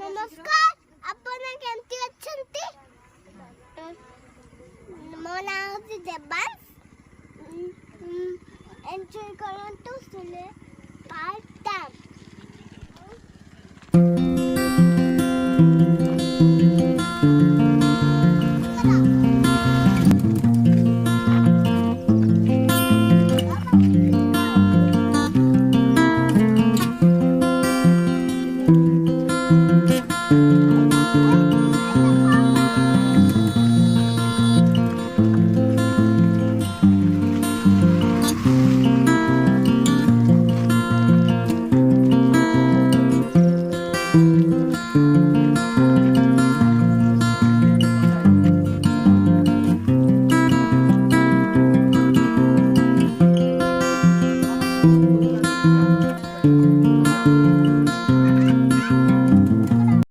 ନମସ୍କାର, ଆପଣ କେମିତି ଅଛନ୍ତି? ମୋ ନାଁ ହେଉଛି ଦେବାଂଶ। ଏନ୍ଜୟ କରନ୍ତୁ ଶୁଣେ ପାର୍ଟ ଟାଇମ୍।